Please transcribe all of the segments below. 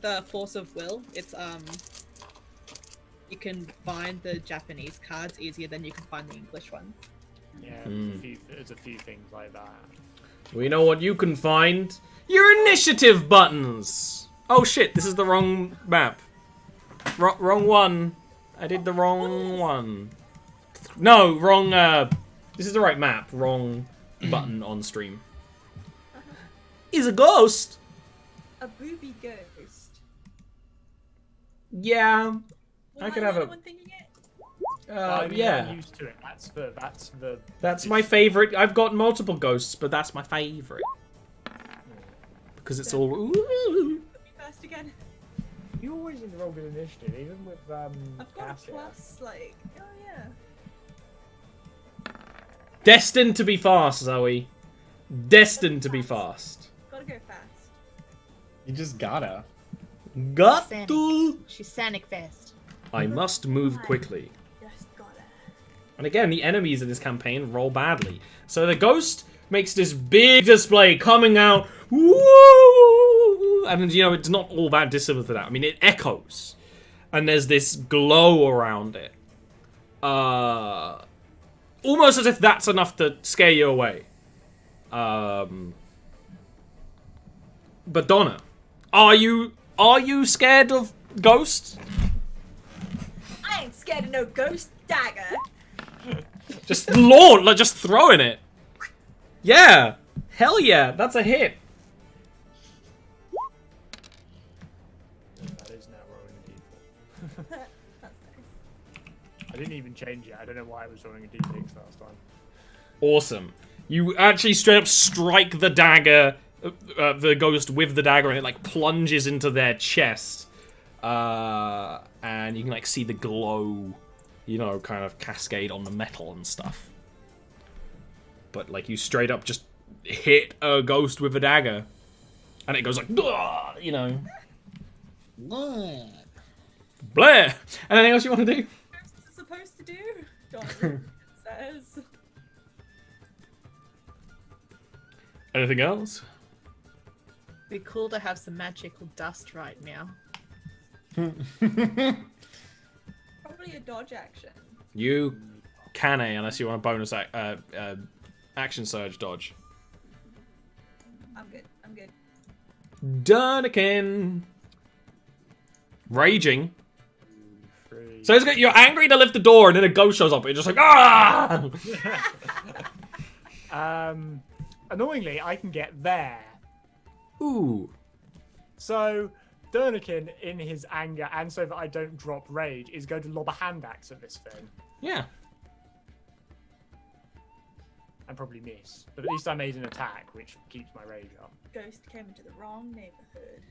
the force of will. It's you can find the Japanese cards easier than you can find the English ones. Yeah, there's a few things like that. We know what you can find. Your initiative buttons. Oh shit! This is the wrong map. Wrong one. I did the wrong one. No, wrong. This is the right map. Wrong button on stream. Is a ghost. A booby ghost. Yeah, Well, I could have a. one thing you get? Yeah. I'm used to it. That's my favorite. I've got multiple ghosts, but that's my favorite because it's all. Ooh. Be first again. You always in the wrong with initiative, even with I've got Cassia. a plus, like, oh yeah. Destined to be fast, Zoe. Destined to be fast. Gotta go fast. You just gotta. Got Sanic. to. She's Sanic fast. I must move quickly. Just gotta. And again, the enemies in this campaign roll badly. So the ghost makes this big display coming out. Woo! And, you know, it's not all that dissimilar to that. I mean, it echoes. And there's this glow around it. Almost as if that's enough to scare you away. But Donna, are you scared of ghosts? I ain't scared of no ghost dagger. Just Lord, like just throwing it. Yeah, hell yeah, that's a hit. That is now rolling a d4. That's nice. I didn't even change it. I don't know why I was rolling a d6 last time. Awesome. You actually straight up strike the dagger, the ghost with the dagger, and it like plunges into their chest. And you can like see the glow, you know, kind of cascade on the metal and stuff. But like you straight up just hit a ghost with a dagger, and it goes like, you know, What? Blair. Anything else you want to do? What's it supposed to do? Don says. Anything else? Be cool to have some magical dust right now. Probably a dodge action. You can unless you want a bonus action surge dodge. I'm good. I'm good. Durnikin. Raging. 3. So you're angry to lift the door, and then a ghost shows up. And you're just like, ah! Annoyingly, I can get there. Ooh. So, Durnikin, in his anger, and so that I don't drop rage, is going to lob a hand axe at this thing. Yeah. And probably miss. But at least I made an attack, which keeps my rage up. Ghost came into the wrong neighborhood.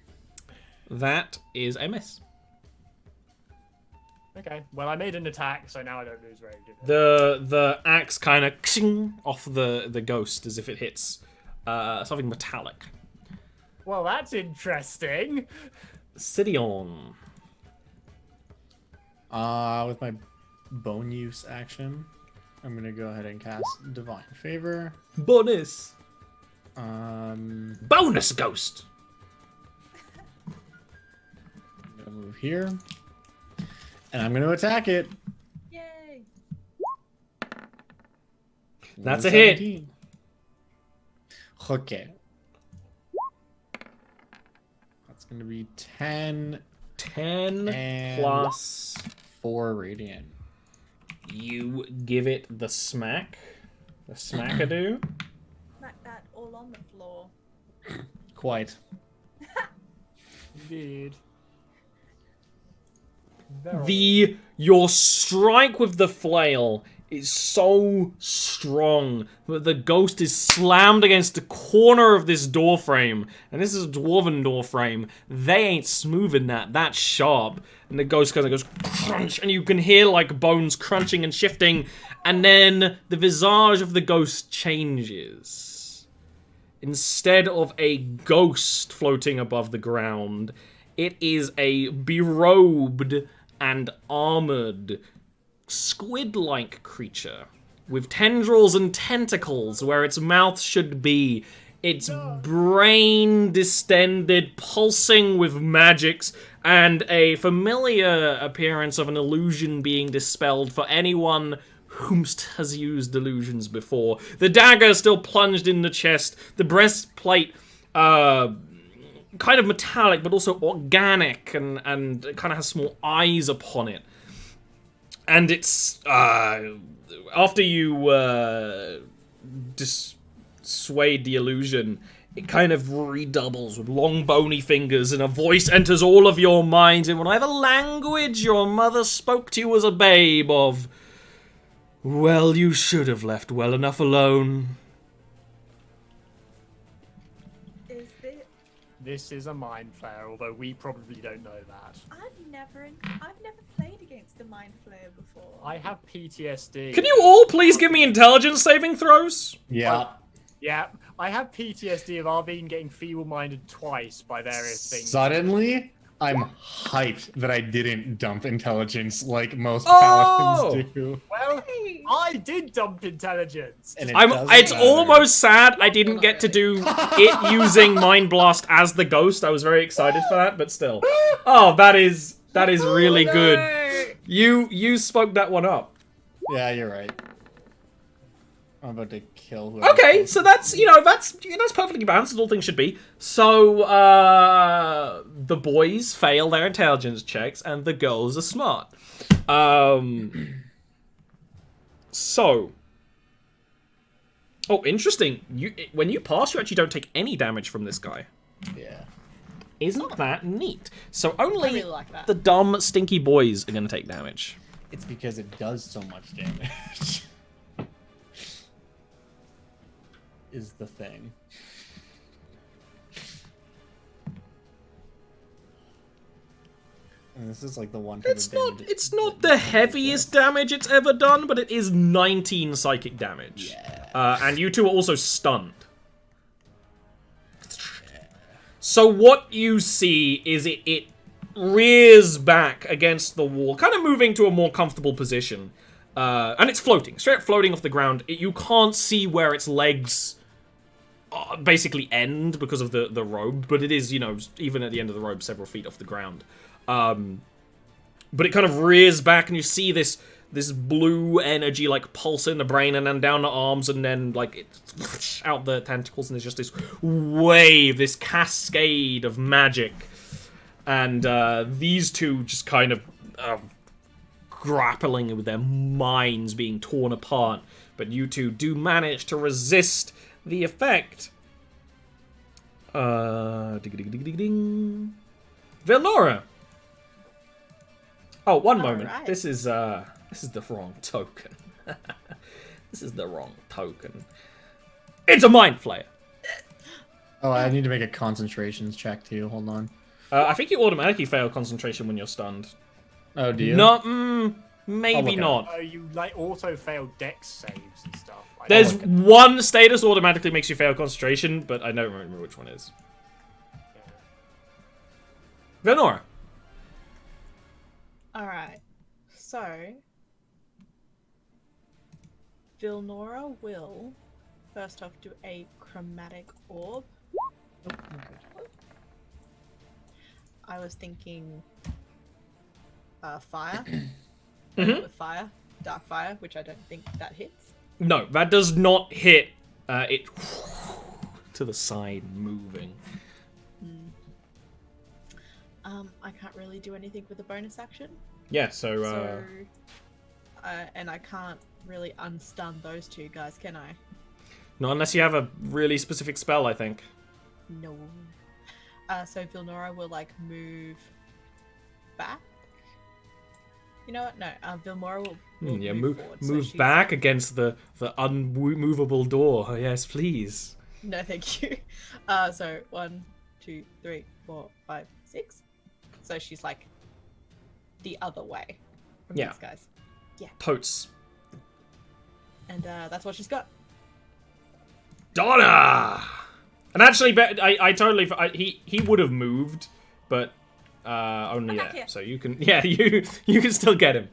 That is a miss. Okay, well, I made an attack, so now I don't lose rage. The axe kind of off the ghost as if it hits something metallic. Well, that's interesting. Sidion. With my bone use action, I'm gonna go ahead and cast Divine Favor. Bonus. Bonus ghost. I'm gonna move here, and I'm gonna attack it. Yay! That's a hit. 17. Okay. That's gonna be 10. 10 And plus 4 radiant. You give it the smack. The smackadoo. Smack that all on the floor. Quite. Indeed. Your strike with the flail is so strong that the ghost is slammed against the corner of this door frame. And this is a dwarven door frame. They ain't smoothing that. That's sharp. And the ghost kind of goes crunch, and you can hear like bones crunching and shifting. And then the visage of the ghost changes. Instead of a ghost floating above the ground, it is a berobed and armored squid-like creature with tendrils and tentacles where its mouth should be. its brain distended, pulsing with magics, and a familiar appearance of an illusion being dispelled for anyone whomst has used illusions before. The dagger still plunged in the chest, the breastplate kind of metallic but also organic and kind of has small eyes upon it. And it's after you dissuade the illusion, it kind of redoubles with long bony fingers, and a voice enters all of your minds in whatever language your mother spoke to you as a babe of. Well, you should have left well enough alone. Is it? This is a mind flare, although we probably don't know that. I've never played against a mind flare before. I have PTSD. Can you all please give me intelligence saving throws? Yeah. Yeah, I have PTSD of Arvine getting feeble-minded twice by various things. Suddenly, I'm hyped that I didn't dump intelligence like most Oh! paladins do. Well, I did dump intelligence. And It's almost sad I didn't get to do it using Mind Blast as the ghost. I was very excited for that, but still. Oh, that is really good. You spoke that one up. Yeah, you're right. I'm about to kill whoever. Okay, so that's perfectly balanced as all things should be. So the boys fail their intelligence checks and the girls are smart. So, oh, interesting. When you pass, you actually don't take any damage from this guy. Yeah. Isn't that neat? So I only really like that. the dumb, stinky boys are going to take damage. It's because it does so much damage. Is the thing. And this is like the one. It's not the heaviest damage it's ever done, but it is 19 psychic damage. Yeah. And you two are also stunned. So what you see is it rears back against the wall, kind of moving to a more comfortable position. And it's floating, straight up floating off the ground. You can't see where its legs basically end because of the robe, but it is, even at the end of the robe, several feet off the ground. But it kind of rears back, and you see this blue energy like pulse in the brain, and then down the arms, and then like it out the tentacles, and there's just this wave, this cascade of magic, and these two just kind of grappling with their minds being torn apart. But you two do manage to resist the effect. Ding. Velnora. Oh, one moment. Right. This is the wrong token. This is the wrong token. It's a mind flayer. Oh, I need to make a concentrations check too. Hold on. I think you automatically fail concentration when you're stunned. Oh, do you? No, maybe not. Oh, you like auto fail dex saves and stuff. There's one status automatically makes you fail concentration, but I don't remember which one is. Velnora. Alright, so Vilnora will first off do a chromatic orb. I was thinking fire. With fire. Dark fire, which I don't think that hits. No, that does not hit. It to the side, moving. I can't really do anything with a bonus action. Yeah, so and I can't really unstun those two guys, can I? not unless you have a really specific spell, I think. No. So Vilnora will like move back. You know what? No. Vilnora will move forward. So move she's- back against the unmovable door. Oh, yes, please. No, thank you. So 1, 2, 3, 4, 5, 6. So she's like the other way from Yeah. these guys. Totes. And that's what she's got. Donna. And actually, I totally. He would have moved, but only back there. here. So you can. Yeah, you can still get him.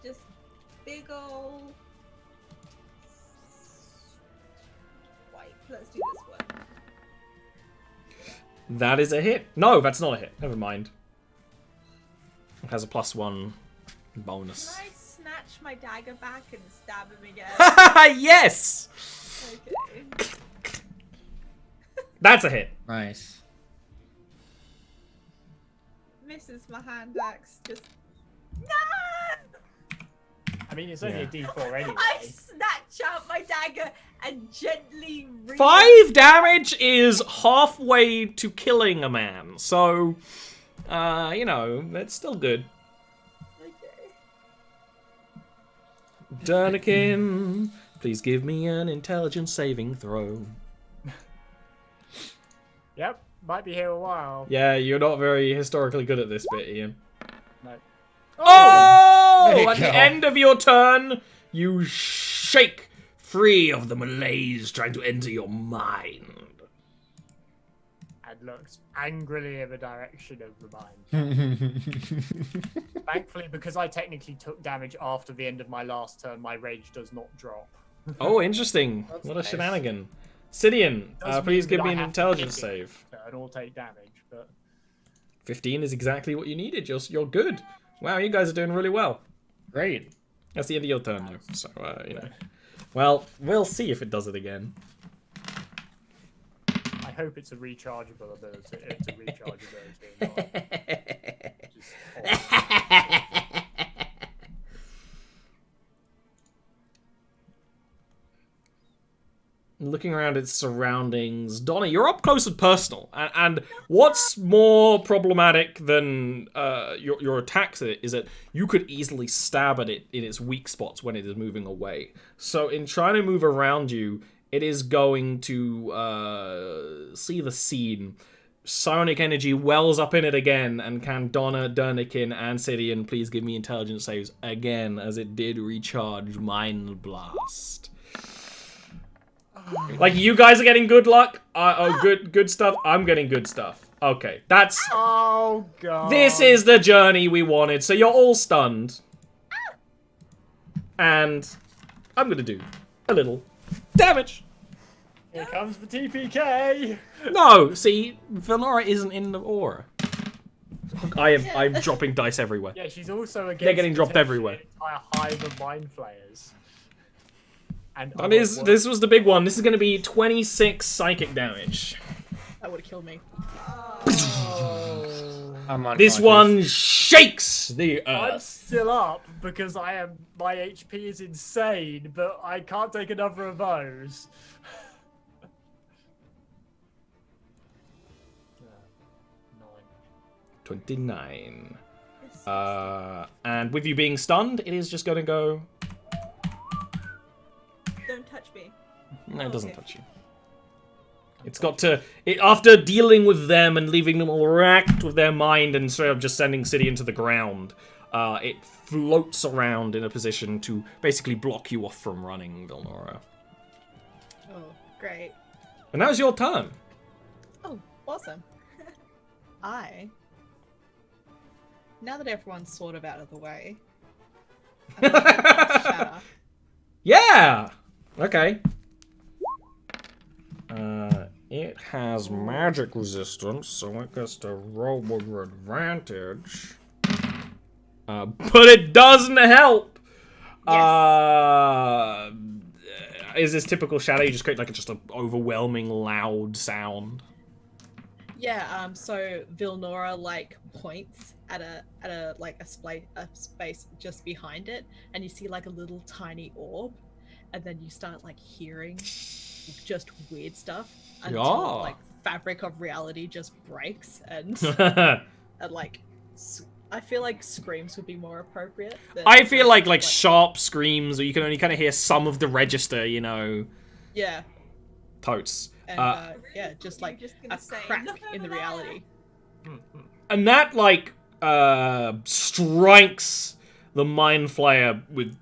Just big ol' let's do this one. That is a hit. No, that's not a hit. Never mind. It has a +1 bonus. Can I snatch my dagger back and stab him again? Yes! Okay. That's a hit. Nice. Misses my hand axe. Just. No! I mean, it's only a D4 anyway. I snatch out my dagger and gently. 5 damage is halfway to killing a man, so, you know, that's still good. Okay. Durnikin, please give me an intelligence saving throw. Yep, might be here a while. Yeah, you're not very historically good at this bit, Ian. No. Oh! There you At the go. end of your turn, you shake free of the malaise trying to enter your mind. And looks angrily in the direction of the mine. Thankfully, because I technically took damage after the end of my last turn, my rage does not drop. Oh, interesting. That's What a nice. shenanigan. Sidian, Does please mean give that me I an have to intelligence hit it. save. And all take damage, but 15 is exactly what you needed. You're good. Wow, you guys are doing really well. Great. That's the end of your turn, though. So, you know. Well, we'll see if it does it again. I hope it's a rechargeable ability. It's a rechargeability. Not just Looking around its surroundings, Donna, you're up close and personal. And what's more problematic than your attacks at it is that you could easily stab at it in its weak spots when it is moving away. So in trying to move around you, it is going to see the scene. Psionic energy wells up in it again, and can Donna, Durnikin, and Sidian please give me intelligence saves again, as it did recharge Mind Blast. Like, you guys are getting good luck. Good stuff. I'm getting good stuff. Okay, that's... oh god. This is the journey we wanted. So you're all stunned. And I'm gonna do a little damage. Here comes the TPK. No, see, Velnora isn't in the aura. I'm dropping dice everywhere. Yeah, she's also against. They're getting dropped everywhere. An entire hive of mind flayers. And That is, this was the big one. This is going to be 26 psychic damage. That would have killed me. I'm This unconscious. one shakes the I'm earth. still up because my HP is insane, but I can't take another of those. 29. And with you being stunned, it is just going to go... Don't touch me. No, it doesn't Okay. touch you. It's got to... after dealing with them and leaving them all racked with their mind and sort of just sending City into the ground, it floats around in a position to basically block you off from running, Vilnora. Oh, great. And that was your turn. Oh, awesome. Now that everyone's sort of out of the way, I'm gonna cast Shatter. Yeah! Okay. It has magic resistance, so it gets to roll with advantage. But it doesn't help! Yes. Is this typical shadow? You just create like just an overwhelming loud sound. Yeah, so Vilnora like points at a space just behind it, and you see like a little tiny orb, and then you start like hearing just weird stuff until Yeah. like fabric of reality just breaks, and like I feel like screams would be more appropriate. Than I feel like sharp screams, or you can only kind of hear some of the register, you know. yeah, Totes. and yeah, just You're like just a gonna say, crack "Look in the over there." reality. And that, like, strikes the Mind Flayer with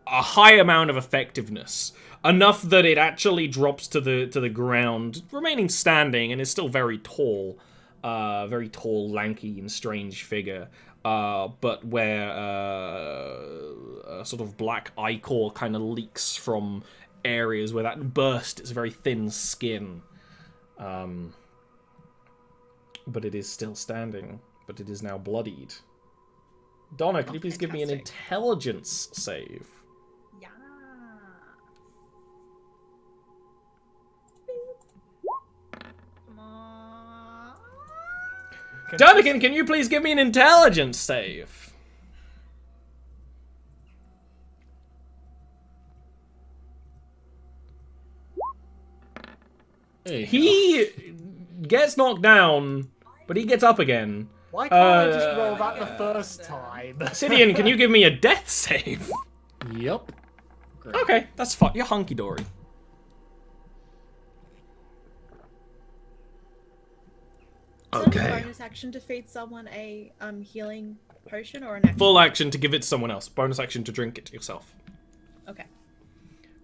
a high amount of effectiveness. Enough that it actually drops to the ground, remaining standing, and is still very tall. Very tall, lanky, and strange figure. But where a sort of black ichor kind of leaks from areas where that burst its very thin skin. But it is still standing. But it is now bloodied. Donna, can you please give me an intelligence save? Yeah. Come on. Donnegan, can you please give me an intelligence save? He gets knocked down, but he gets up again. Why can't I just roll that the first time? Sidian, can you give me a death save? Yep. Great. Okay, that's fine. You're hunky-dory. Is it a bonus action to feed someone a healing potion or an action? Full action to give it to someone else. Bonus action to drink it yourself. Okay.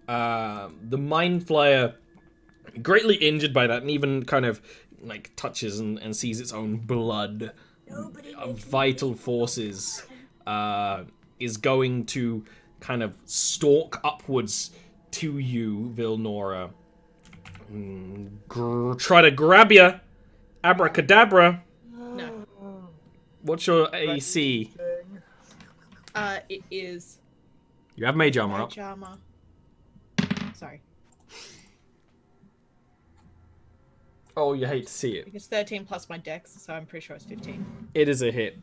The Mind Flayer, greatly injured by that, and even kind of like touches and sees its own blood, vital forces, is going to kind of stalk upwards to you, Vilnora. Try to grab you. Abracadabra. No. What's your AC? It is You have mage armor up. mage armor. Sorry. Oh, you hate to see it. It's 13 plus my dex, so I'm pretty sure it's 15. It is a hit.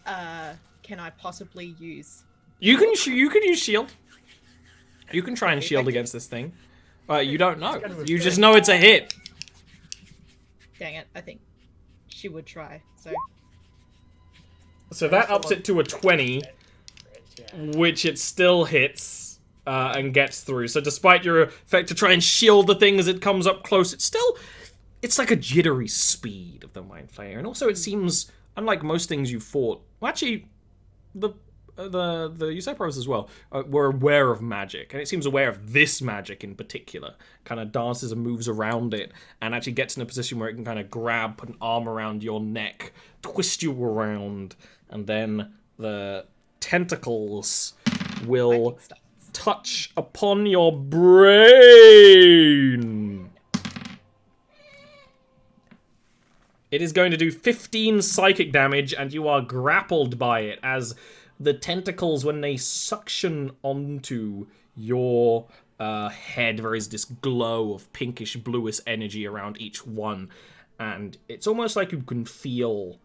Can I possibly use... You can use shield. You can try and shield against this thing. You don't know. You just know it's a hit. Dang it, I think she would try, so... So that ups it to a 20, which it still hits and gets through. So despite your effect to try and shield the thing as it comes up close, it's like a jittery speed of the Mind Flayer. And also it seems, unlike most things you fought, well actually, the Usurpers as well were aware of magic, and it seems aware of this magic in particular. Kind of dances and moves around it, and actually gets in a position where it can kind of grab, put an arm around your neck, twist you around, and then the tentacles will touch upon your brain. It is going to do 15 psychic damage, and you are grappled by it as the tentacles, when they suction onto your head, there is this glow of pinkish bluish energy around each one, and it's almost like you can feel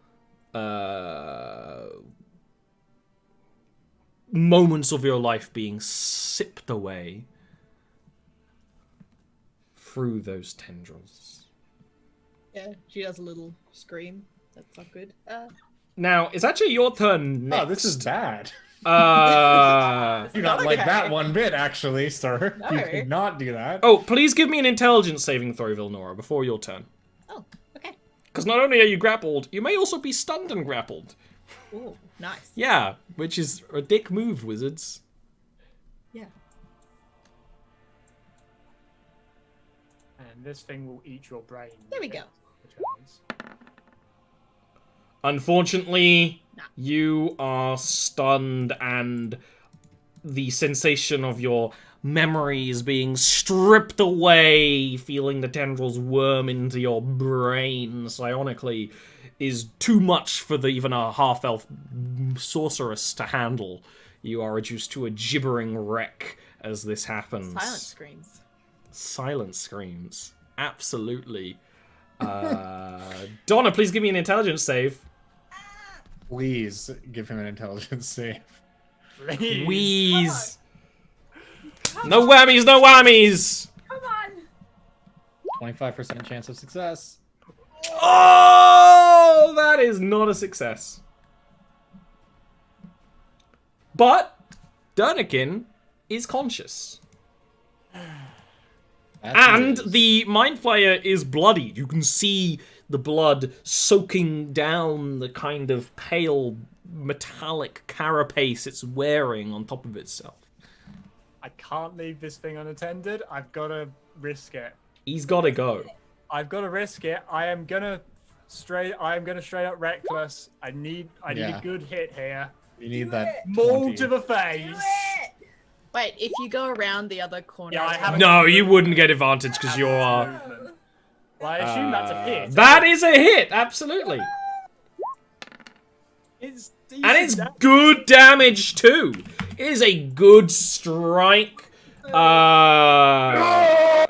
moments of your life being sipped away through those tendrils. Yeah, she does a little scream. That's not good. Now, it's actually your turn next. Oh, this is bad. Uh, You not like Okay. that one bit, actually, sir. No. You did not do that. oh, please give me an intelligence saving throw, Vilnora, before your turn. Oh, okay. Because not only are you grappled, you may also be stunned and grappled. Ooh, nice. Yeah, which is a dick move, wizards. Yeah. And this thing will eat your brain. There we go. Unfortunately, Nah. you are stunned, and the sensation of your memories being stripped away, feeling the tendrils worm into your brain psionically, is too much for even a half-elf sorceress to handle. You are reduced to a gibbering wreck as this happens. Silent screams. Silent screams. Absolutely. Donna, please give me an intelligence save. Please give him an intelligence save. Please. Wheeze. No whammies, no whammies! Come on! 25% chance of success. Oh, that is not a success. But Dernikin is conscious. And the Mind Flayer is bloodied. You can see the blood soaking down the kind of pale metallic carapace it's wearing on top of itself. I can't leave this thing unattended. I've got to risk it. He's got to go. I've got to risk it. I am gonna straight up reckless. I need Yeah. a good hit here. You need that Maul 20. to the face. Wait, if you go around the other corner. Yeah, I haven't- No, you wouldn't get advantage because you are. Movement. Well, I assume that's a hit. That is a hit, absolutely. It's And it's good damage too. It is a good strike. Yeah,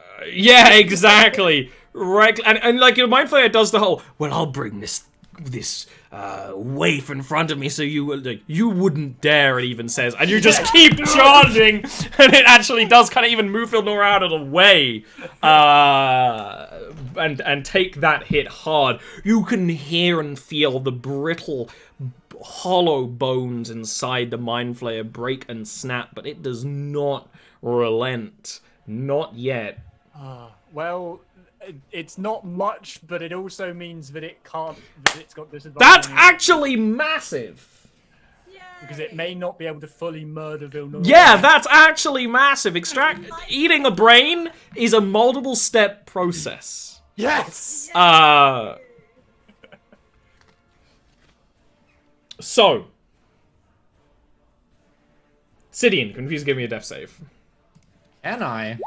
exactly. Right, and like your Mind Flayer does the whole. Well, I'll bring this waif in front of me, so you wouldn't dare. It even says, and you just keep charging, and it actually does kind of even move Vilnora out of the way, and take that hit hard. You can hear and feel the brittle, hollow bones inside the Mind Flayer break and snap, but it does not relent, not yet. Well, it's not much, but it also means that it can't. That it's got disadvantage. That's actually massive. because it may not be able to fully murder Vilnora. Yeah, that's actually massive. Eating a brain is a multiple step process. Yes. So, Sidian, can you please give me a death save? Can I?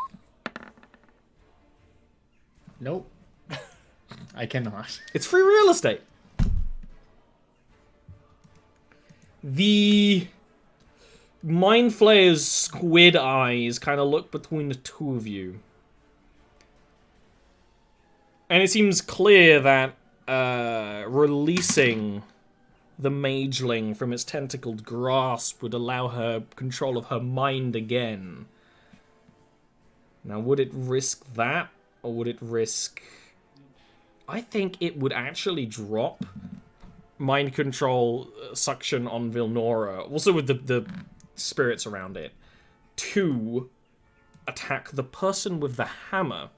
Nope. I cannot. It's free real estate. The Mind Flayer's squid eyes kind of look between the two of you. And it seems clear that releasing the mageling from its tentacled grasp would allow her control of her mind again. Now, would it risk that? Or would it risk... I think it would actually drop mind control suction on Vilnora, also with the spirits around it, to attack the person with the hammer.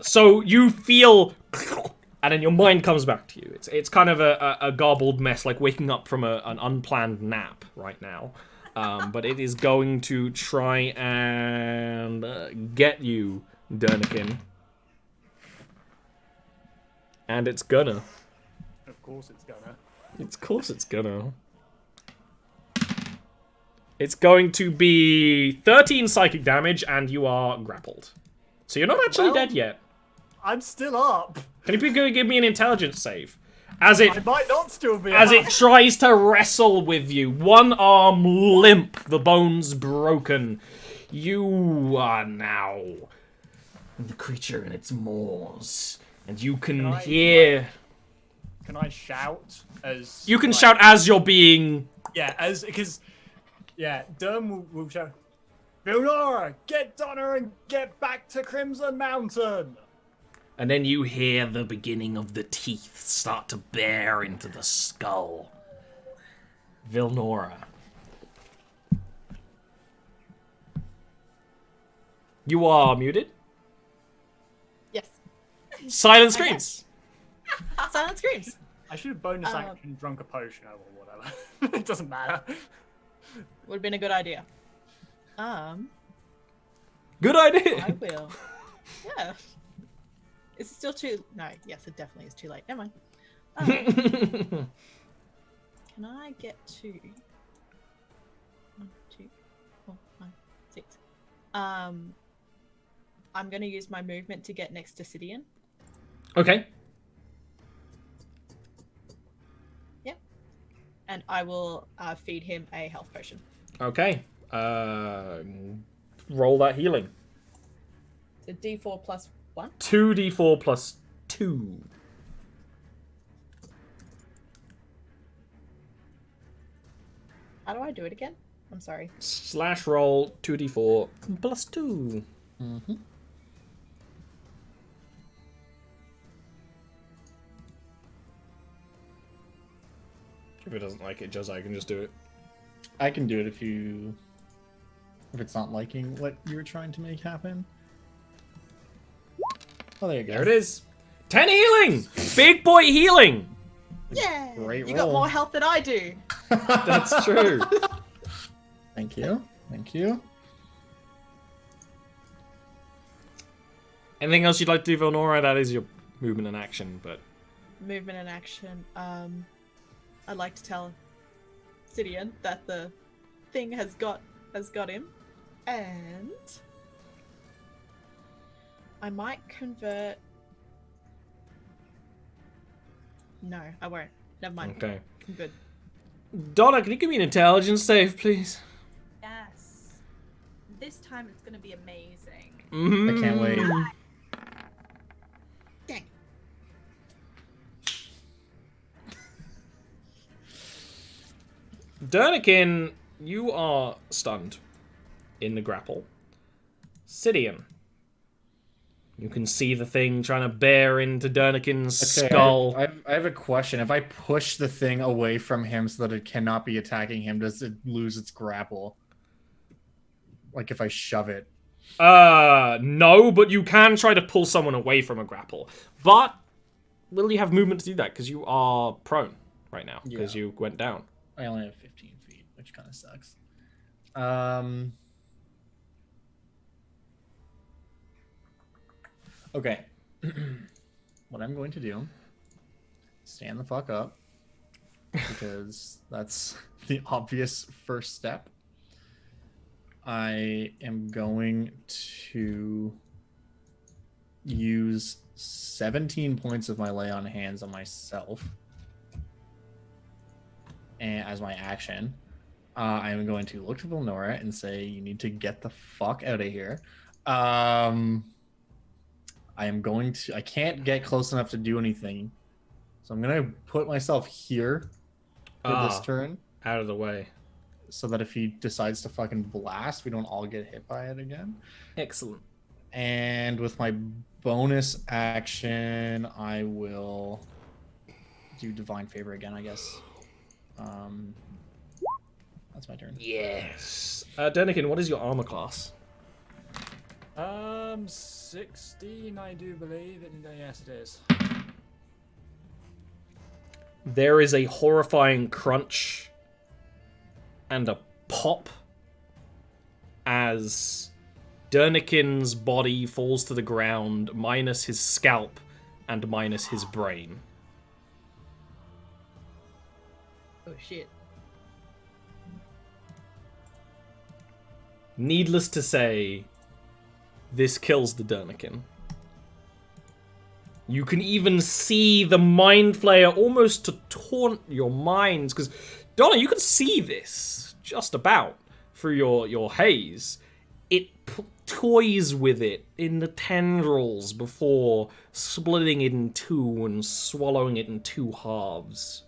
So you feel... And then your mind comes back to you. It's kind of a garbled mess, like waking up from an unplanned nap right now. But it is going to try and get you, Dernikin. And it's gonna. Of course it's gonna. Of course it's gonna. It's going to be 13 psychic damage, and you are grappled. So you're not actually dead yet. I'm still up. Can you give me an intelligence save? As it I might not still be As up. it tries to wrestle with you, one arm limp, the bones broken. You are now the creature in its maws, and you can hear. Can I shout as? You can like, shout as you're being. Yeah, Derm will shout, Vilnora, get Donna and get back to Crimson Mountain. And then you hear the beginning of the teeth start to bear into the skull. Vilnora. You are muted. Yes. Silent screams. Silent screams. I should have bonus action drunk a potion or whatever. It doesn't matter. Would have been a good idea. Good idea. I will. Yeah. Is it still too... No, yes, it definitely is too late. Never mind. Can I get to... 1, 2, 4, 5, 6. I'm going to use my movement to get next to Sidian. Okay. Yep. And I will feed him a health potion. Okay. Roll that healing. So D4 plus 1. 2d4 plus 2. How do I do it again? I'm sorry. / roll 2d4 plus 2. Mm-hmm. If it doesn't like it, Josiah can just do it. I can do it if it's not liking what you were trying to make happen. Oh, there you go. There it is. 10 healing! Big boy healing! Yeah! Great You got roll. more health than I do. That's true. Thank you. Thank you. Anything else you'd like to do, Vilnora? That is your movement and action, but... Movement and action. I'd like to tell Sidian that the thing has got has got him. And I might convert. No, I won't. Never mind. Okay. I'm good. Donna, can you give me an intelligence save, please? Yes. This time it's gonna be amazing. Mm. I can't wait. Dang. Dernikin, you are stunned in the grapple. Sidian, you can see the thing trying to bear into Dernikin's skull. I have a question. If I push the thing away from him so that it cannot be attacking him, does it lose its grapple? Like if I shove it? No, but you can try to pull someone away from a grapple. But will you have movement to do that? Because you are prone right now. Because you went down. I only have 15 feet, which kind of sucks. Okay. What I'm going to do, stand the fuck up, because that's the obvious first step. I am going to use 17 points of my lay on hands on myself. And as my action, I am going to look to Vilnora and say, you need to get the fuck out of here. I can't get close enough to do anything. So I'm going to put myself here for this turn. Out of the way. So that if he decides to fucking blast, we don't all get hit by it again. Excellent. And with my bonus action, I will do Divine Favor again, I guess. That's my turn. Yes. Dernikin, what is your armor class? 16, I do believe. Yes, it is. There is a horrifying crunch and a pop as Dernikin's body falls to the ground, minus his scalp and minus his brain. Oh shit. Needless to say, this kills the Dernikin. You can even see the Mind Flayer almost to taunt your minds, because, Donna, you can see this just about through your haze. It toys with it in the tendrils before splitting it in two and swallowing it in two halves.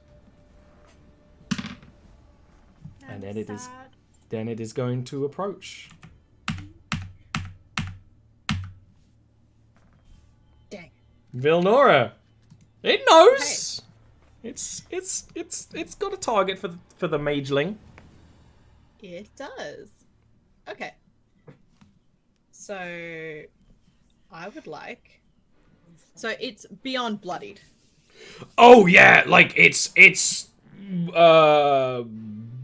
And then it is going to approach. Dang. Vilnora, it knows. Hey. It's got a target for the mageling. It does. Okay. So I would like. So it's beyond bloodied. Oh yeah, like it's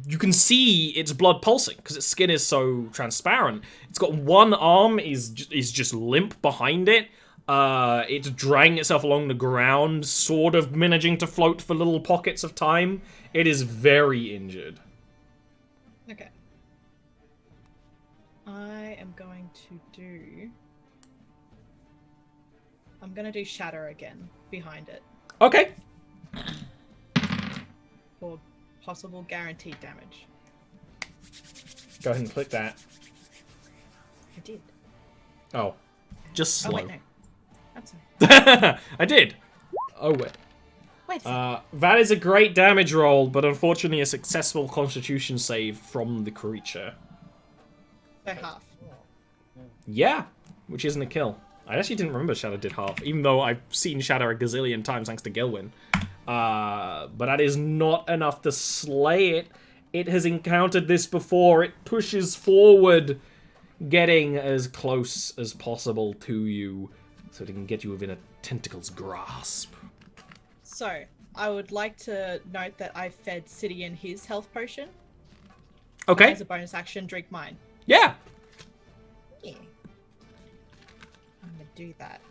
you can see its blood pulsing because its skin is so transparent. It's got one arm is just limp behind it. It's dragging itself along the ground, sort of managing to float for little pockets of time. It is very injured. Okay. I am going to do. I'm gonna do shatter again behind it Okay. for possible guaranteed damage. Go ahead and click that. I did. Oh, just slow. Oh wait, no. I'm sorry. I did. Oh wait. Wait a second. That is a great damage roll, but unfortunately a successful Constitution save from the creature. So half. Yeah, which isn't a kill. I actually didn't remember Shadow did half, even though I've seen Shadow a gazillion times thanks to Gilwyn. But that is not enough to slay it. It has encountered this before. It pushes forward, getting as close as possible to you, so it can get you within a tentacle's grasp. So I would like to note that I fed Sidian his health potion. Okay. As a bonus action, drink mine. Yeah. Yeah. I'm gonna do that.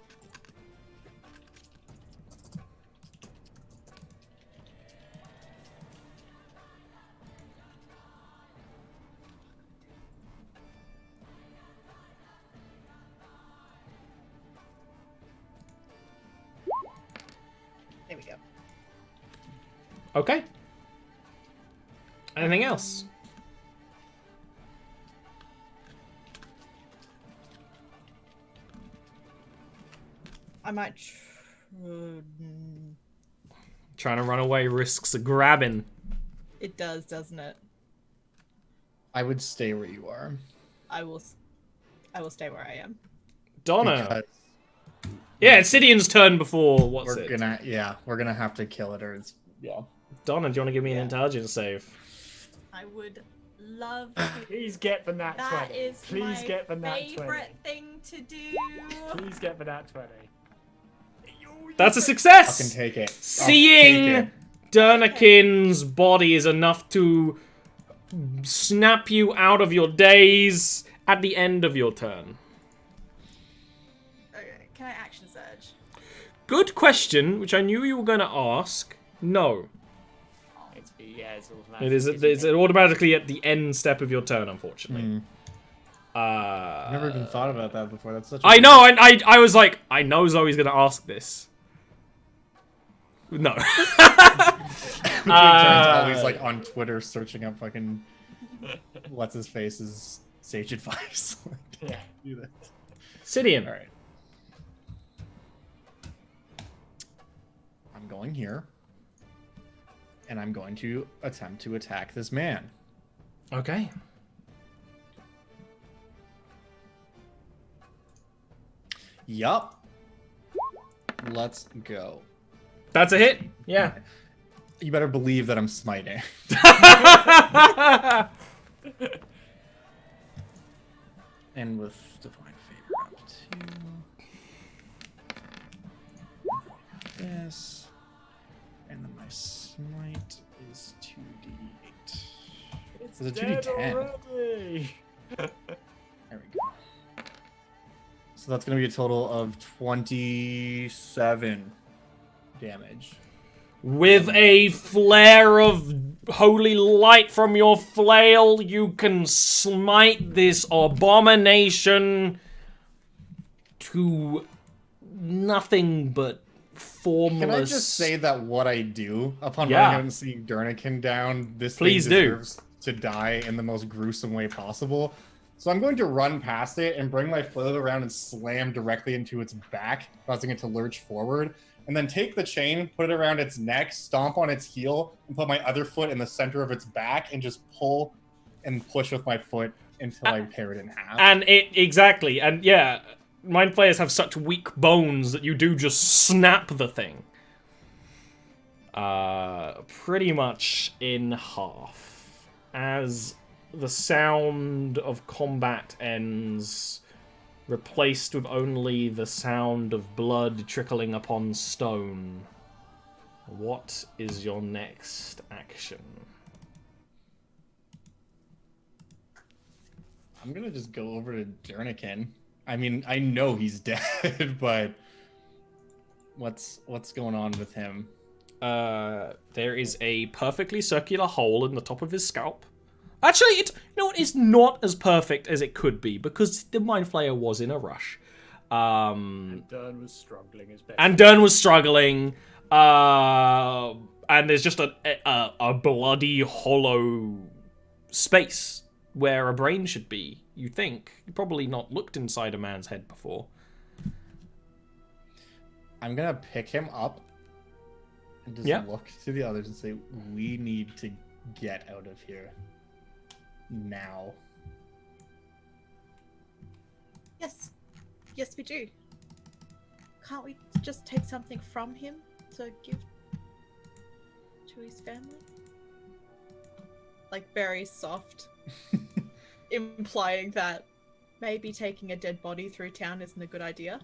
Okay. Anything else? I might. Trying to run away risks a grabbing. It does, doesn't it? I would stay where you are. I will stay where I am. Donna. Because Yeah, it's Sidian's turn before. What's we're it? gonna have to kill it, or it's Donna, do you want to give me an Yeah. intelligence save? I would love to. Please get the nat That 20. is Please my get the nat 20. favorite thing to do. Please get the nat 20. That's a I can success! take it. Seeing Dernikin's body is enough to snap you out of your daze at the end of your turn. Okay, can I action surge? Good question, which I knew you were going to ask. No. It's automatic. It's automatically at the end step of your turn, unfortunately. I've never even thought about that before. That's such. I know, I was like, I know Zoe's going to ask this. No. Turns always like on Twitter searching up fucking what's his face's sage advice. Yeah. Do that. Sidian. All right. I'm going here, and I'm going to attempt to attack this man. Okay. Yup. Let's go. That's a hit. Yeah. You better believe that I'm smiting. And with Divine Favor up to this. And then my smite is 2d8. It's Is it dead 2d10? already. There we go. So that's going to be a total of 27 damage. With a flare of holy light from your flail, you can smite this abomination to nothing but formless. Can I just say that what I do upon Yeah. running out and seeing Dernikin down, this Please thing do. deserves to die in the most gruesome way possible. So I'm going to run past it and bring my flail around and slam directly into its back, causing it to lurch forward. And then take the chain, put it around its neck, stomp on its heel, and put my other foot in the center of its back and just pull and push with my foot until I tear it in half. And exactly, and yeah, Mind Flayers have such weak bones that you do just snap the thing. Pretty much in half. As the sound of combat ends, replaced with only the sound of blood trickling upon stone. What is your next action? I'm gonna just go over to Dernikin. I mean, I know he's dead, but what's going on with him? There is a perfectly circular hole in the top of his scalp. Actually, it's not as perfect as it could be because the Mind Flayer was in a rush. And Dern was struggling as best. And Dern was struggling. And there's just a bloody hollow space where a brain should be. You think you probably not looked inside a man's head before. I'm gonna pick him up and just look to the others and say, "We need to get out of here now." Yes, we do. Can't we just take something from him to give to his family? Like very soft, implying that maybe taking a dead body through town isn't a good idea.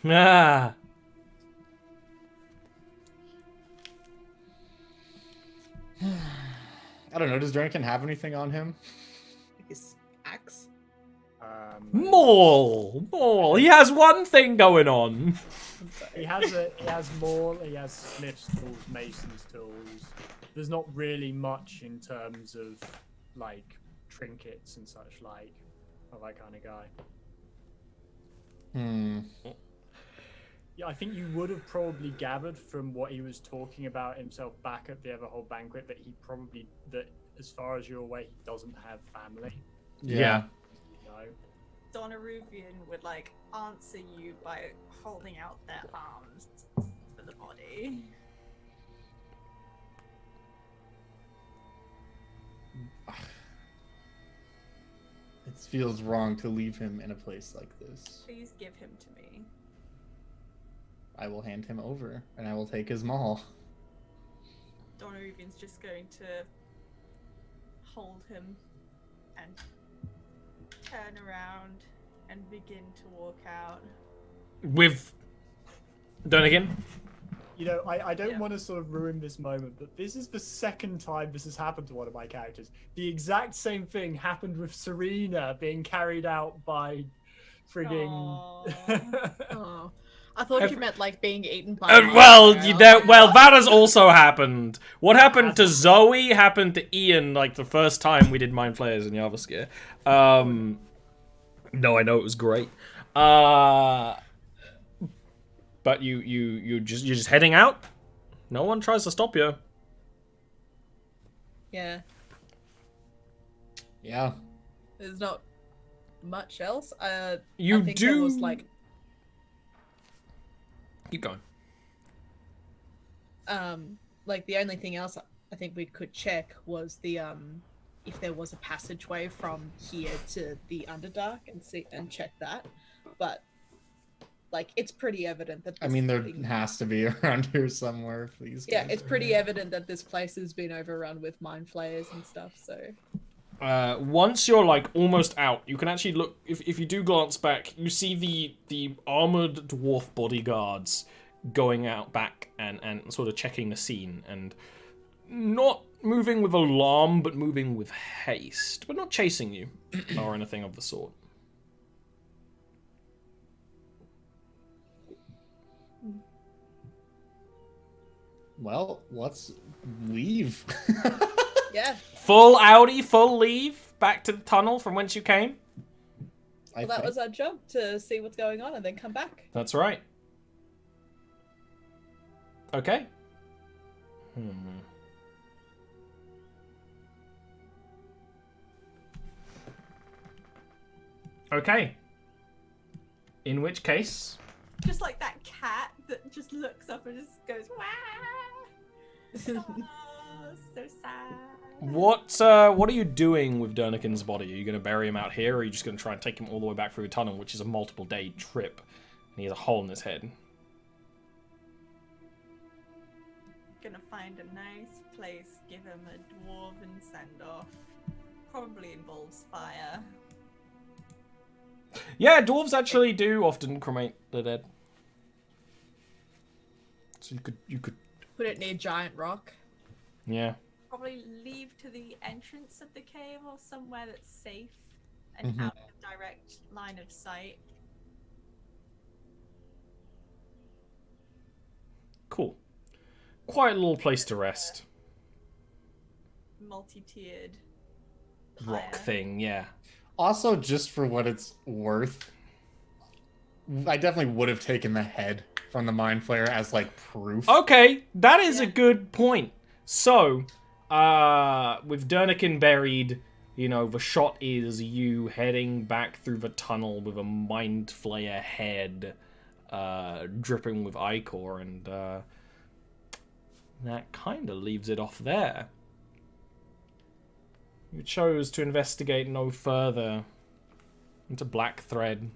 Ah. I don't know. Does Dernikin have anything on him? His axe. Maul. He has one thing going on. He has more. He has smith's tools, mason's tools. There's not really much in terms of like trinkets and such like of that kind of guy. Hmm. Yeah, I think you would have probably gathered from what he was talking about himself back at the Everhold banquet that that as far as you're aware, he doesn't have family. Yeah. You know? Donaruvian would like answer you by holding out their arms for the body. It feels wrong to leave him in a place like this. Please give him to me. I will hand him over, and I will take his maul. Donaruvian's just going to hold him and turn around and begin to walk out. With Donegan. You know, I don't Yeah. want to sort of ruin this moment, but this is the second time this has happened to one of my characters. The exact same thing happened with Serena being carried out by frigging. Oh, I thought you meant like being eaten by. Well, that has also happened. What happened to Zoe happened to Ian like the first time we did Mind Flayers in Jarviskjir. No, I know it was great. But you're just heading out. No one tries to stop you. Yeah, Yeah. there's not much else. You I think do. there was like Keep going. like the only thing else I think we could check was the if there was a passageway from here to the Underdark and check that, but like it's pretty evident that I this mean, there thing- has to be around here somewhere, please. yeah, it's pretty evident that this place has been overrun with mind flayers and stuff. So Once you're like almost out, you can actually look. If you do glance back, you see the armored dwarf bodyguards going out back and sort of checking the scene and not moving with alarm, but moving with haste, but not chasing you or anything of the sort. Well, let's leave. yeah, Full Audi, full leave, back to the tunnel from whence you came. well, that was our job, to see what's going on and then come back. That's right. Okay. Okay. In which case... Just like that cat that just looks up and just goes, "Wah!" Oh, so sad. What are you doing with Dernican's body? Are you going to bury him out here, or are you just going to try and take him all the way back through the tunnel, which is a multiple-day trip, and he has a hole in his head? Gonna find a nice place, give him a dwarven send-off. Probably involves fire. Yeah, dwarves actually do often cremate the dead. So you could, Put it near giant rock. yeah. Probably leave to the entrance of the cave or somewhere that's safe and out of direct line of sight. Cool. Quite a little place to rest. Multi-tiered Rock pyre. thing, yeah. Also, just for what it's worth, I definitely would have taken the head from the Mind Flayer as, like, proof. Okay, that is a Yeah. good point. So, with Dernican buried, you know, the shot is you heading back through the tunnel with a Mind Flayer head dripping with ichor, and that kind of leaves it off there. You chose to investigate no further into Black Thread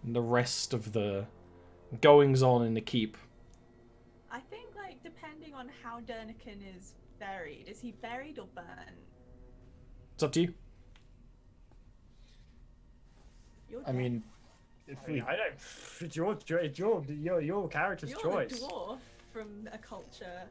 and the rest of the goings-on in the keep. I think, like, depending on how Dernican is buried, is he buried or burnt? It's up to you. You're I mean, if we... I don't. It's your character's You're choice. a dwarf from a culture.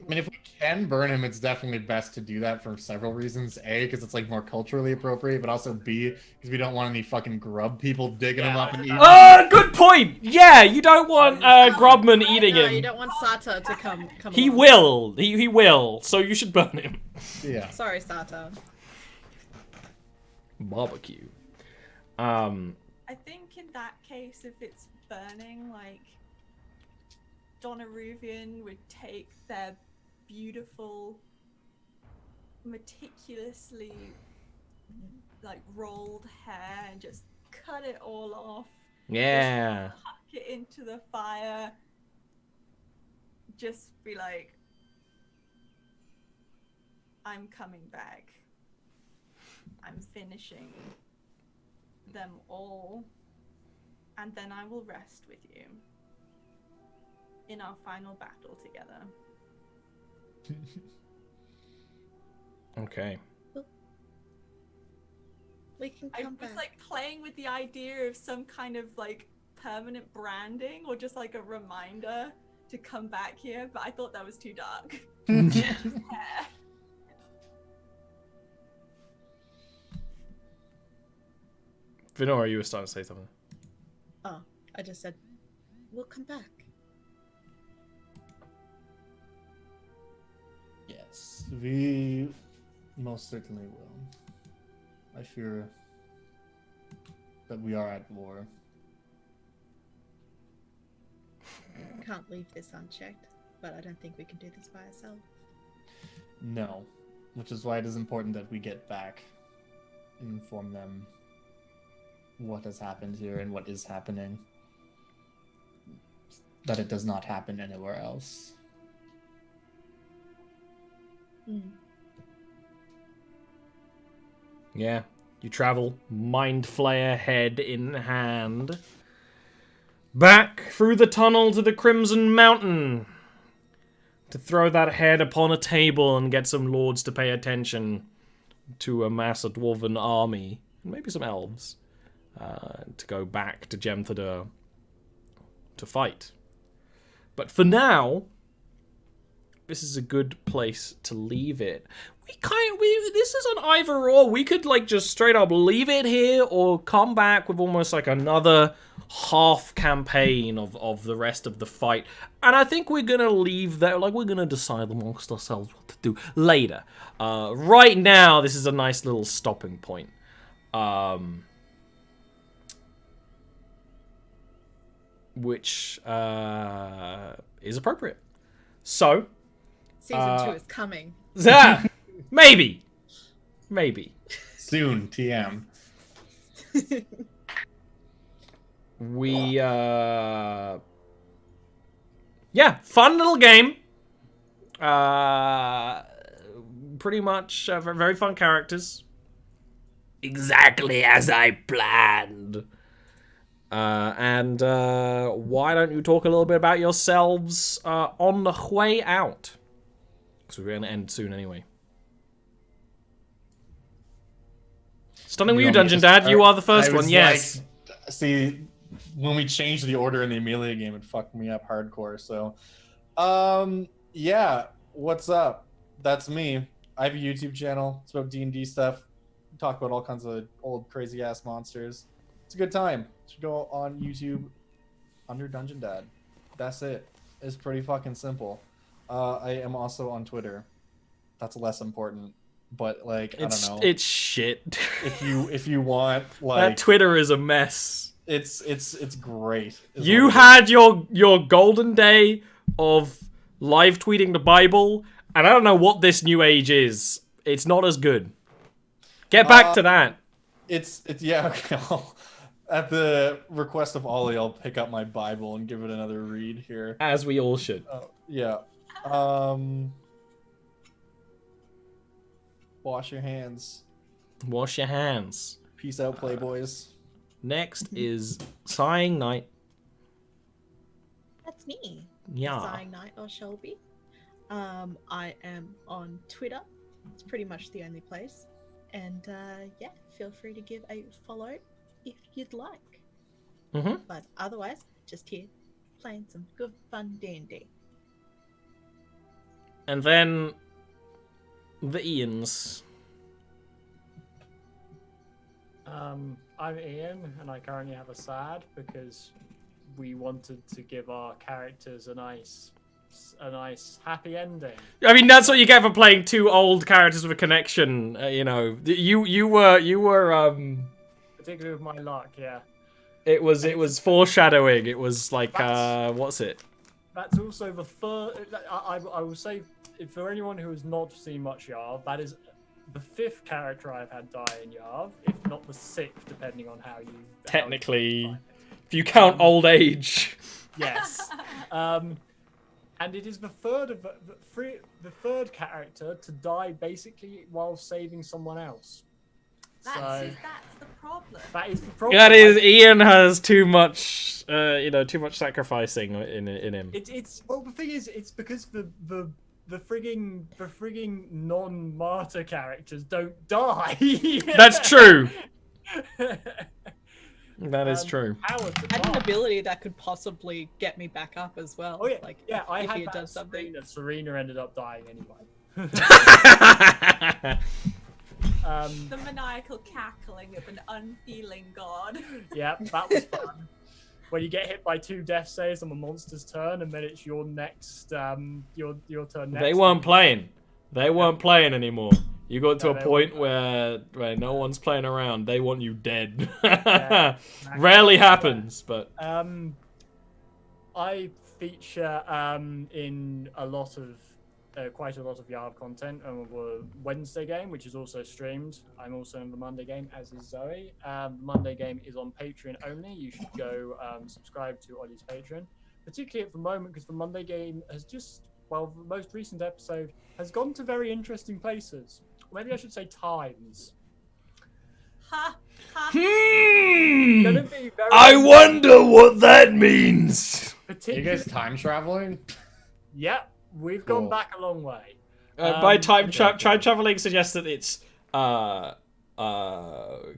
I mean, if we can burn him, it's definitely best to do that for several reasons. A, because it's like more culturally appropriate, but also B, because we don't want any fucking grub people digging him up and eating him. Good point! Yeah, you don't want Grubman eating No, him. you don't want Sata to come. He along. will. He will. So you should burn him. Yeah. Sorry, Sata. Barbecue. I think in that case, if it's burning, like, Donaruvian would take their beautiful, meticulously, like, rolled hair and just cut it all off. Yeah. Just huck it into the fire. Just be like, I'm coming back. I'm finishing them all. And then I will rest with you in our final battle together. Okay. We can I come was back. like playing with the idea of some kind of like permanent branding or just like a reminder to come back here, but I thought that was too dark. Yeah. Venora, you were starting to say something. Oh, I just said, we'll come back. Yes, we most certainly will. I fear that we are at war. Can't leave this unchecked, but I don't think we can do this by ourselves. No, which is why it is important that we get back and inform them what has happened here and what is happening. That it does not happen anywhere else. Yeah. You travel, Mind Flayer head in hand, back through the tunnel to the Crimson Mountain to throw that head upon a table and get some lords to pay attention to amass a dwarven army, and maybe some elves, to go back to Gemthadur to fight. But for now, this is a good place to leave it. This is an either or. We could like just straight up leave it here or come back with almost like another half campaign of the rest of the fight. And I think we're gonna leave that, like we're gonna decide amongst ourselves what to do later. Right now, this is a nice little stopping point. Which is appropriate. So, Season 2 is coming. maybe. Soon, TM. We, yeah, fun little game. Pretty much very fun characters. Exactly as I planned. And why don't you talk a little bit about yourselves on the way out? Because we're going to end soon anyway. Starting with you, Dungeon Dad. You are the first one, yes. Like, see, when we changed the order in the Amelia game, it fucked me up hardcore. So, yeah, what's up? That's me. I have a YouTube channel. It's about D&D stuff. We talk about all kinds of old crazy-ass monsters. It's a good time. You should go on YouTube under Dungeon Dad. That's it. It's pretty fucking simple. I am also on Twitter. That's less important. But like, I don't know. It's shit. If you want, like, that Twitter is a mess. It's great. You had your golden day of live tweeting the Bible, and I don't know what this new age is. It's not as good. Get back to that. It's yeah. Okay. At the request of Ollie, I'll pick up my Bible and give it another read here. As we all should. Yeah. Wash your hands. Wash your hands. Peace out, playboys. Next is Sighing Night. That's me. Yeah. Sighing Night or Shelby. I am on Twitter. It's pretty much the only place. And yeah, feel free to give a follow if you'd like. But otherwise, just here playing some good fun D&D. And then the Ians. I'm Ian, and I currently have a sad because we wanted to give our characters a nice happy ending. I mean, that's what you get for playing two old characters with a connection. You know, you were Particularly with my luck, yeah. It was foreshadowing. It was like what's it? That's also the third. I will say, for anyone who has not seen much Yarv, that is the 5th character I've had die in Yarv, if not the 6th, depending on how you. Technically, if you count old age. Yes. And it is the third character to die basically while saving someone else. That's the problem. That is the problem. That is, Ian has too much, too much sacrificing in him. It's well, the thing is, it's because the frigging non-martyr characters don't die. That's true. That is true. I had an ability that could possibly get me back up as well. Oh yeah, like, yeah. I if had he had that done something. Serena ended up dying anyway. The maniacal cackling of an unfeeling god. Yeah, that was fun. When you get hit by 2 death saves on the monster's turn, and then it's your next, your turn next. They weren't playing. They weren't playing anymore. You got to a point where no one's playing around. They want you dead. Yeah, exactly. Rarely happens, but I feature in quite a lot of Yarv content on the Wednesday game, which is also streamed. I'm also in the Monday game, as is Zoe. The Monday game is on Patreon only. You should go subscribe to Ollie's Patreon, particularly at the moment, because the Monday game has just, well, the most recent episode has gone to very interesting places. Or maybe I should say times. Ha ha. Gonna be very I wonder what that means. Are you guys time traveling? Yep, we've gone back a long way. By time traveling suggests that it's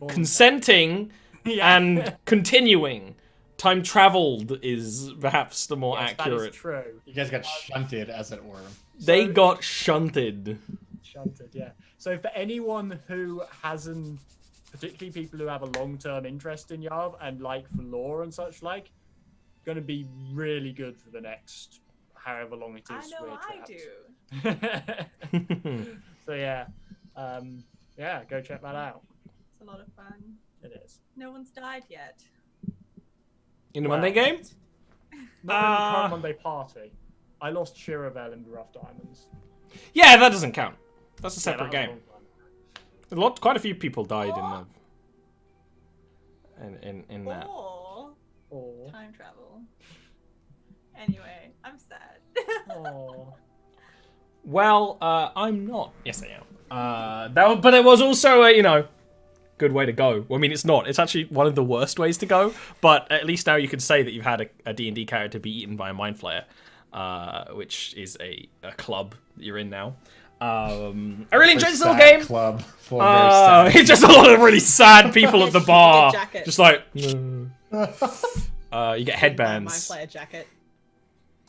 consenting Yeah. and continuing. Time traveled is perhaps the more Yes, accurate. that is true. You guys got shunted, as it were. They got shunted. Shunted, yeah. So for anyone who hasn't, particularly people who have a long-term interest in Yarv and like the lore and such like, going to be really good for the next however long it is. I know we're trapped. do. So yeah, yeah, go check that out. It's a lot of fun. It is. No one's died yet. In the Monday game? Not in the current Monday party. I lost Shiravel in the Rough Diamonds. Yeah, that doesn't count. That's a Yeah, separate that was game. a long time. Quite a few people died in that. Aw. Time travel. Anyway, I'm sad. Aw. Well, I'm not. Yes, I am. But it was also a, good way to go. Well, I mean, it's not. It's actually one of the worst ways to go. But at least now you can say that you've had a D&D character be eaten by a mind flayer, which is a club that you're in now. I really enjoyed this little game. Club. Full of very sad It's just a lot of really sad people at the bar, jacket. just like. You get My headbands. player jacket.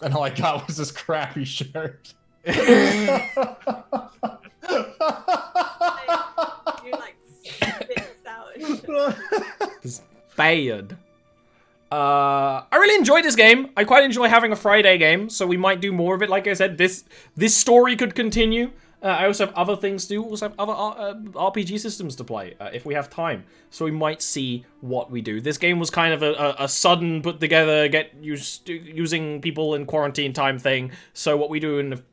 And all I got was this crappy shirt. You like spits out and shit. It's bad. I really enjoyed this game. I quite enjoy having a Friday game, so we might do more of it. Like I said, this story could continue. I also have other things to do. Also have other RPG systems to play if we have time. So we might see what we do. This game was kind of a sudden put together, get used to using people in quarantine time thing. So what we do in the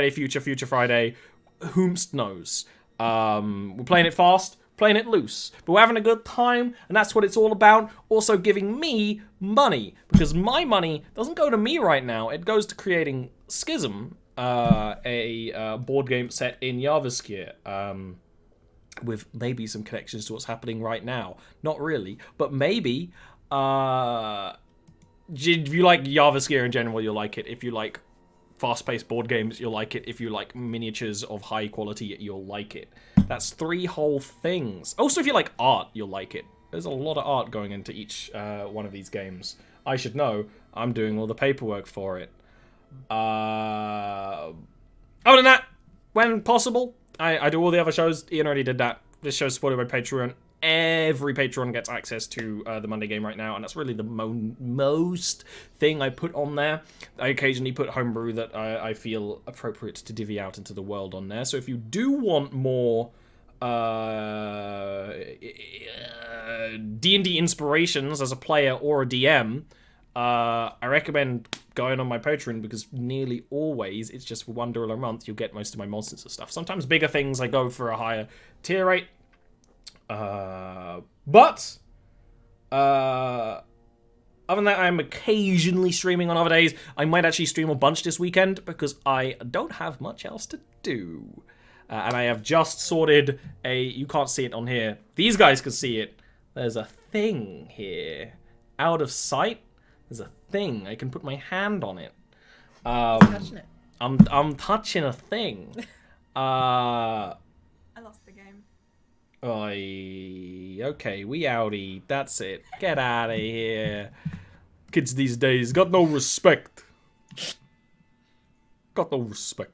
future Friday, whomst knows. We're playing it fast, playing it loose, but we're having a good time, and that's what it's all about. Also giving me money, because my money doesn't go to me right now. It goes to creating Schism, a board game set in Jarviskjir, with maybe some connections to what's happening right now. Not really, but maybe. If you like Jarviskjir in general, you'll like it. If you like fast-paced board games, you'll like it. If you like miniatures of high quality, you'll like it. That's 3 whole things. Also, if you like art, you'll like it. There's a lot of art going into each one of these games. I should know. I'm doing all the paperwork for it. Other than that, when possible, I do all the other shows. Ian already did that. This show's supported by Patreon. Every Patreon gets access to the Monday game right now, and that's really the most thing I put on there. I occasionally put homebrew that I feel appropriate to divvy out into the world on there. So if you do want more D&D inspirations as a player or a DM, I recommend going on my Patreon because nearly always it's just for $1 a month you'll get most of my monsters and stuff. Sometimes bigger things I go for a higher tier rate. But other than that, I'm occasionally streaming on other days. I might actually stream a bunch this weekend because I don't have much else to do. And I have just sorted a... You can't see it on here. These guys can see it. There's a thing here. Out of sight. There's a thing. I can put my hand on it. Touching it. I'm touching a thing. I lost the game. Okay, we outie. That's it. Get out of here. Kids these days got no respect. Got no respect.